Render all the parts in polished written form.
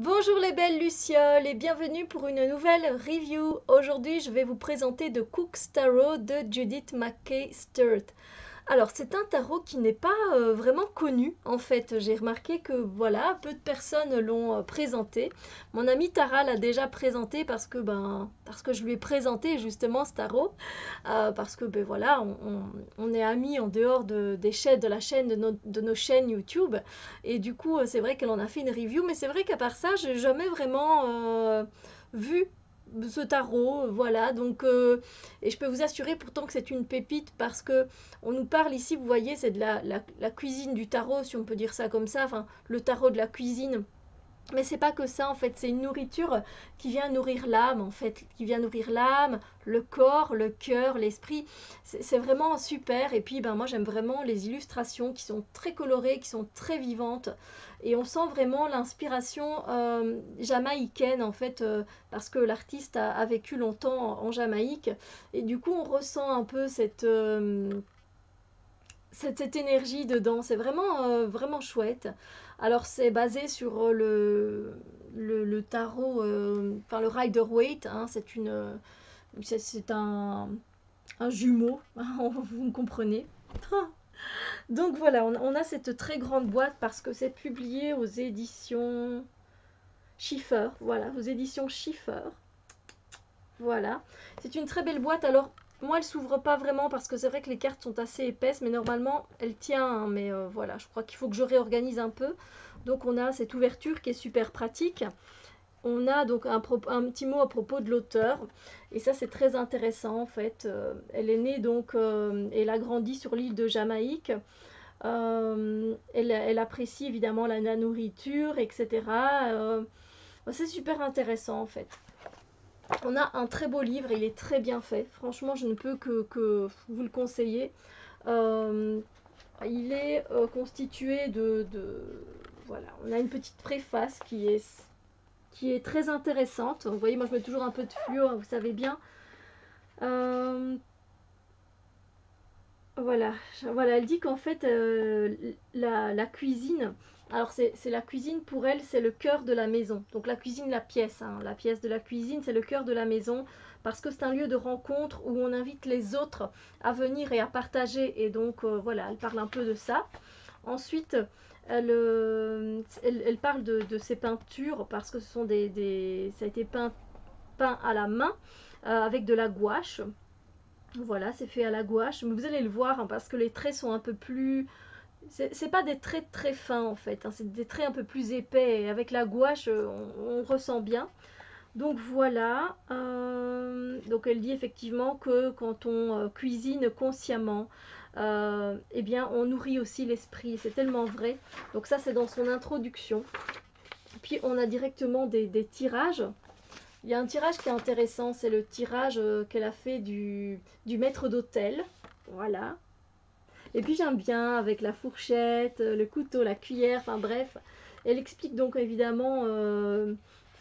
Bonjour les belles lucioles et bienvenue pour une nouvelle review. Aujourd'hui, je vais vous présenter The Cook's Tarot de Judith McKay Sturt. Alors, c'est un tarot qui n'est pas vraiment connu en fait. J'ai remarqué que voilà, peu de personnes l'ont présenté. Mon amie Tara l'a déjà présenté parce que je lui ai présenté justement ce tarot parce que ben voilà, on est amis en dehors des chaînes de la chaîne de nos chaînes YouTube et du coup, c'est vrai qu'elle en a fait une review, mais c'est vrai qu'à part ça, j'ai jamais vraiment vu ce tarot, voilà, donc et je peux vous assurer pourtant que c'est une pépite parce que on nous parle ici, vous voyez, c'est de la cuisine du tarot, si on peut dire ça comme ça, enfin le tarot de la cuisine. Mais c'est pas que ça en fait, c'est une nourriture qui vient nourrir l'âme en fait, qui vient nourrir l'âme, le corps, le cœur, l'esprit. C'est vraiment super. Et puis ben moi j'aime vraiment les illustrations qui sont très colorées, qui sont très vivantes. Et on sent vraiment l'inspiration jamaïcaine en fait, parce que l'artiste a vécu longtemps en Jamaïque. Et du coup on ressent un peu cette énergie dedans, c'est vraiment, vraiment chouette. Alors c'est basé sur le tarot, enfin le Rider-Waite, hein, c'est un jumeau, vous me comprenez. Donc voilà, on a cette très grande boîte parce que c'est publié aux éditions Schiffer, voilà, aux éditions Schiffer. Voilà, c'est une très belle boîte. Alors, moi, elle s'ouvre pas vraiment parce que c'est vrai que les cartes sont assez épaisses, mais normalement, elle tient, hein, mais voilà, je crois qu'il faut que je réorganise un peu. Donc, on a cette ouverture qui est super pratique. On a donc un petit mot à propos de l'auteur. Et ça, c'est très intéressant, en fait. Elle est née, donc, elle a grandi sur l'île de Jamaïque. Elle apprécie évidemment la nourriture, etc. C'est super intéressant, en fait. On a un très beau livre, il est très bien fait. Franchement, je ne peux que vous le conseiller. Euh, il est constitué voilà, on a une petite préface qui est très intéressante. Vous voyez, moi je mets toujours un peu de fluo, hein, vous savez bien. Euh, voilà, voilà, elle dit qu'en fait, la cuisine, alors c'est la cuisine pour elle, c'est le cœur de la maison. Donc la cuisine, la pièce, hein, la pièce de la cuisine, c'est le cœur de la maison parce que c'est un lieu de rencontre où on invite les autres à venir et à partager. Et donc voilà, elle parle un peu de ça. Ensuite, elle parle de ses peintures parce que ce sont ça a été peint à la main avec de la gouache. Voilà, c'est fait à la gouache. Mais vous allez le voir, hein, parce que les traits sont un peu plus... C'est pas des traits très fins en fait, hein, c'est des traits un peu plus épais. Et avec la gouache, on ressent bien. Donc voilà. Donc elle dit effectivement que quand on cuisine consciemment, eh bien on nourrit aussi l'esprit. C'est tellement vrai. Donc ça c'est dans son introduction. Puis on a directement des tirages. Il y a un tirage qui est intéressant, c'est le tirage qu'elle a fait du maître d'hôtel. Voilà. Et puis j'aime bien avec la fourchette, le couteau, la cuillère, enfin bref. Elle explique donc évidemment,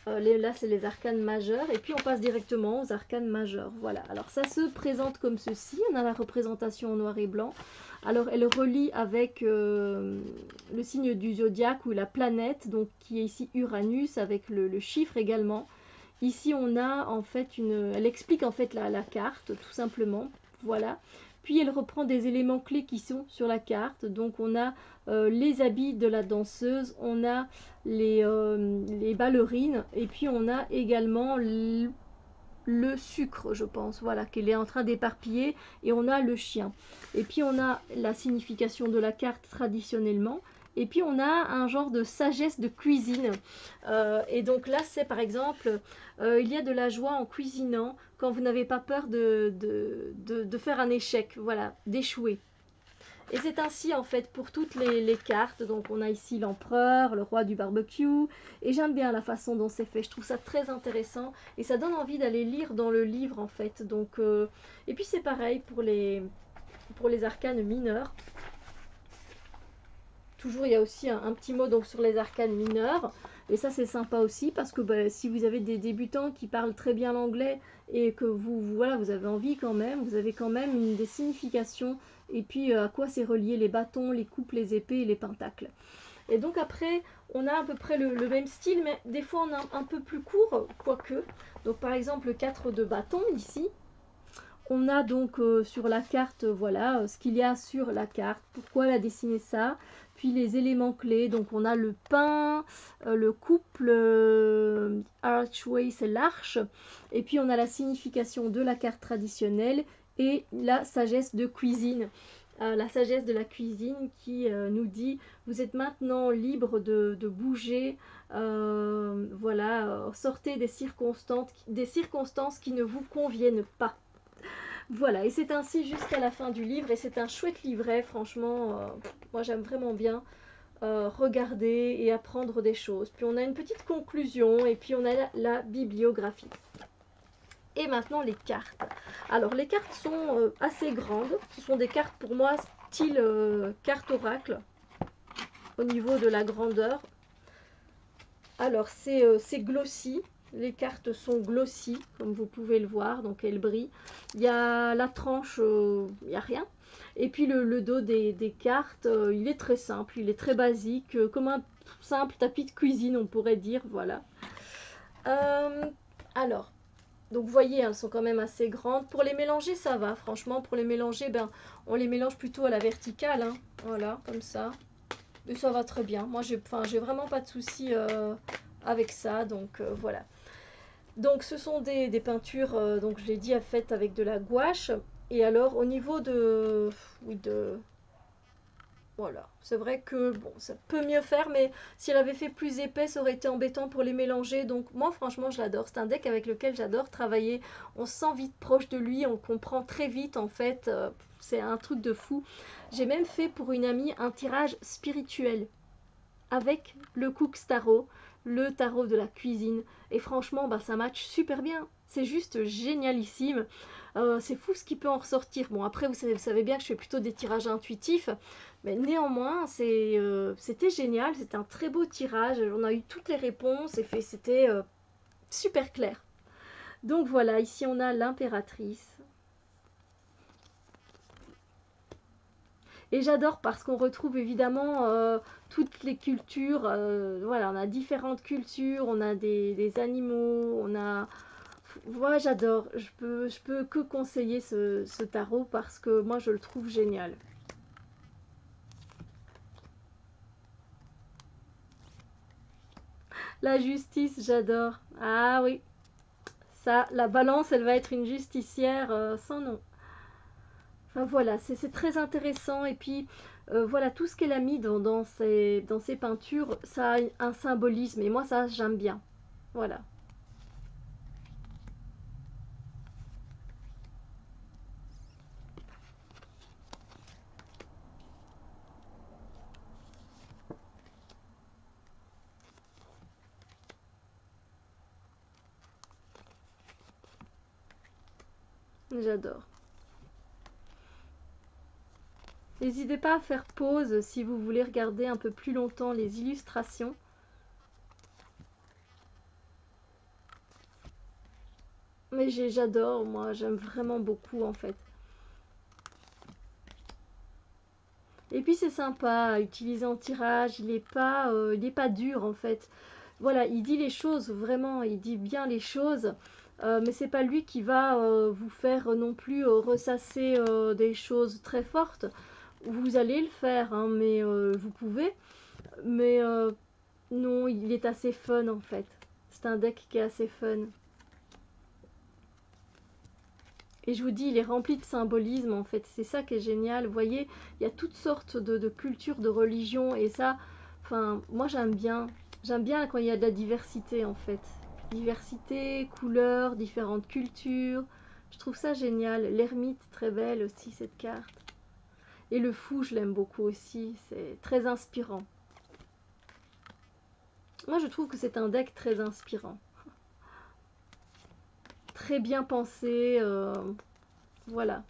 là c'est les arcanes majeures, et puis on passe directement aux arcanes majeures. Voilà, alors ça se présente comme ceci, on a la représentation en noir et blanc. Alors elle relie avec le signe du zodiaque ou la planète, donc qui est ici Uranus, avec le chiffre également. Ici, on a en fait elle explique en fait la carte, tout simplement. Voilà. Puis elle reprend des éléments clés qui sont sur la carte. Donc on a les habits de la danseuse, on a les ballerines, et puis on a également le sucre, je pense, voilà, qu'elle est en train d'éparpiller, et on a le chien. Et puis on a la signification de la carte traditionnellement, et puis on a un genre de sagesse de cuisine. Et donc là, c'est par exemple, il y a de la joie en cuisinant quand vous n'avez pas peur de faire un échec, voilà, d'échouer. Et c'est ainsi en fait pour toutes les cartes. Donc on a ici l'empereur, le roi du barbecue. Et j'aime bien la façon dont c'est fait. Je trouve ça très intéressant. Et ça donne envie d'aller lire dans le livre en fait. Donc, et puis c'est pareil pour les arcanes mineurs. Toujours il y a aussi un petit mot donc sur les arcanes mineurs. Et ça c'est sympa aussi parce que bah, si vous avez des débutants qui parlent très bien l'anglais et que voilà, vous avez envie quand même, vous avez quand même des significations et puis à quoi c'est relié les bâtons, les coupes, les épées et les pentacles. Et donc après, on a à peu près le même style, mais des fois on a un peu plus court, quoique. Donc par exemple le 4 de bâton ici. On a donc sur la carte, voilà, ce qu'il y a sur la carte, pourquoi elle a dessiné ça, puis les éléments clés, donc on a le pain, le couple, archway c'est l'arche, et puis on a la signification de la carte traditionnelle et la sagesse de cuisine. La sagesse de la cuisine qui nous dit vous êtes maintenant libre de bouger, voilà, sortez des circonstances qui ne vous conviennent pas. Voilà, et c'est ainsi jusqu'à la fin du livre, et c'est un chouette livret, franchement, moi j'aime vraiment bien regarder et apprendre des choses. Puis on a une petite conclusion, et puis on a la bibliographie. Et maintenant les cartes. Alors les cartes sont assez grandes, ce sont des cartes pour moi style carte oracle, au niveau de la grandeur. Alors c'est glossy. Les cartes sont glossy, comme vous pouvez le voir, donc elles brillent. Il y a la tranche, il n'y a rien. Et puis le dos des cartes, il est très simple, il est très basique, comme un simple tapis de cuisine, on pourrait dire, voilà. Alors, donc vous voyez, elles sont quand même assez grandes. Pour les mélanger, ça va, franchement, pour les mélanger, ben, on les mélange plutôt à la verticale, hein. Voilà, comme ça. Et ça va très bien. Moi, j'ai vraiment pas de soucis avec ça, donc voilà. Donc ce sont des peintures, donc je l'ai dit, faites avec de la gouache. Et alors au niveau de... Oui, voilà, c'est vrai que bon, ça peut mieux faire, mais si elle avait fait plus épais, ça aurait été embêtant pour les mélanger. Donc moi franchement je l'adore, c'est un deck avec lequel j'adore travailler. On se sent vite proche de lui, on comprend très vite en fait, c'est un truc de fou. J'ai même fait pour une amie un tirage spirituel avec le Cook's Tarot, le tarot de la cuisine. Et franchement, bah, ça match super bien. C'est juste génialissime. C'est fou ce qui peut en ressortir. Bon, après, vous savez bien que je fais plutôt des tirages intuitifs. Mais néanmoins, c'était génial. C'était un très beau tirage. On a eu toutes les réponses et c'était super clair. Donc voilà, ici on a l'impératrice. Et j'adore parce qu'on retrouve évidemment toutes les cultures. Voilà, on a différentes cultures, on a des animaux, on a... Moi, j'adore. Je peux que conseiller ce tarot parce que moi, je le trouve génial. La justice, j'adore. Ah oui, ça, la balance, elle va être une justicière sans nom. Enfin voilà, c'est très intéressant. Et puis voilà, tout ce qu'elle a mis dans ses peintures, ça a un symbolisme. Et moi, ça, j'aime bien. Voilà. J'adore. N'hésitez pas à faire pause si vous voulez regarder un peu plus longtemps les illustrations. Mais j'adore, moi, j'aime vraiment beaucoup en fait. Et puis c'est sympa à utiliser en tirage, il est pas dur en fait. Voilà, il dit les choses, vraiment, il dit bien les choses. Mais c'est pas lui qui va vous faire non plus ressasser des choses très fortes. Vous allez le faire, hein, mais vous pouvez. Mais non, il est assez fun en fait. C'est un deck qui est assez fun. Et je vous dis, il est rempli de symbolisme en fait. C'est ça qui est génial. Vous voyez, il y a toutes sortes de cultures, de religions. Et ça, enfin, moi j'aime bien. J'aime bien quand il y a de la diversité en fait. Diversité, couleurs, différentes cultures. Je trouve ça génial. L'ermite, très belle aussi cette carte. Et le fou, je l'aime beaucoup aussi. C'est très inspirant. Moi je trouve que c'est un deck très inspirant. Très bien pensé. Voilà.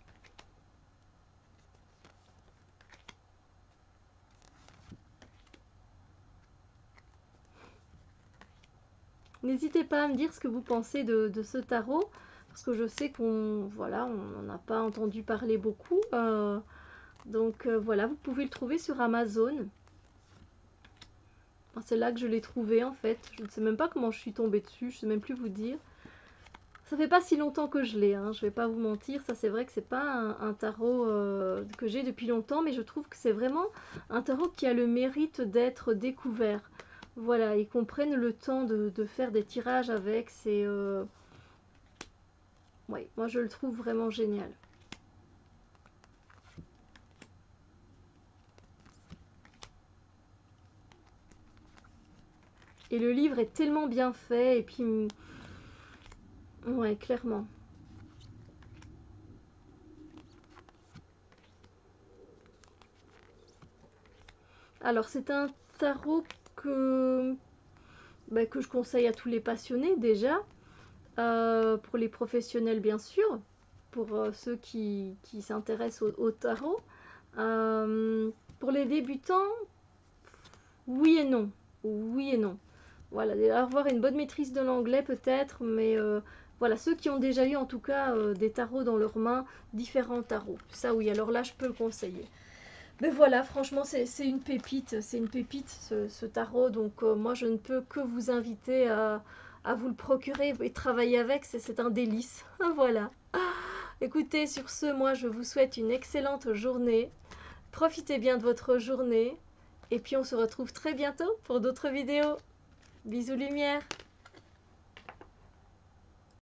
N'hésitez pas à me dire ce que vous pensez de ce tarot, parce que je sais qu'on voilà, on n'en a pas entendu parler beaucoup. Donc voilà, vous pouvez le trouver sur Amazon. Enfin, c'est là que je l'ai trouvé en fait. Je ne sais même pas comment je suis tombée dessus, je ne sais même plus vous dire. Ça fait pas si longtemps que je l'ai, hein, je vais pas vous mentir. Ça, c'est vrai que c'est pas un tarot que j'ai depuis longtemps, mais je trouve que c'est vraiment un tarot qui a le mérite d'être découvert. Voilà, et qu'on prenne le temps de faire des tirages avec, c'est... Oui, moi je le trouve vraiment génial. Et le livre est tellement bien fait, et puis... Ouais, clairement. Alors, c'est un tarot que je conseille à tous les passionnés déjà, pour les professionnels bien sûr, pour ceux qui s'intéressent au tarot. Pour les débutants, oui et non. Oui et non. Voilà, avoir une bonne maîtrise de l'anglais peut-être, mais voilà, ceux qui ont déjà eu en tout cas des tarots dans leurs mains, différents tarots. Ça oui, alors là je peux le conseiller. Mais voilà, franchement, c'est une pépite ce tarot. Donc moi, je ne peux que vous inviter à vous le procurer et travailler avec. C'est un délice. Voilà. Écoutez, sur ce, moi, je vous souhaite une excellente journée. Profitez bien de votre journée. Et puis, on se retrouve très bientôt pour d'autres vidéos. Bisous lumière.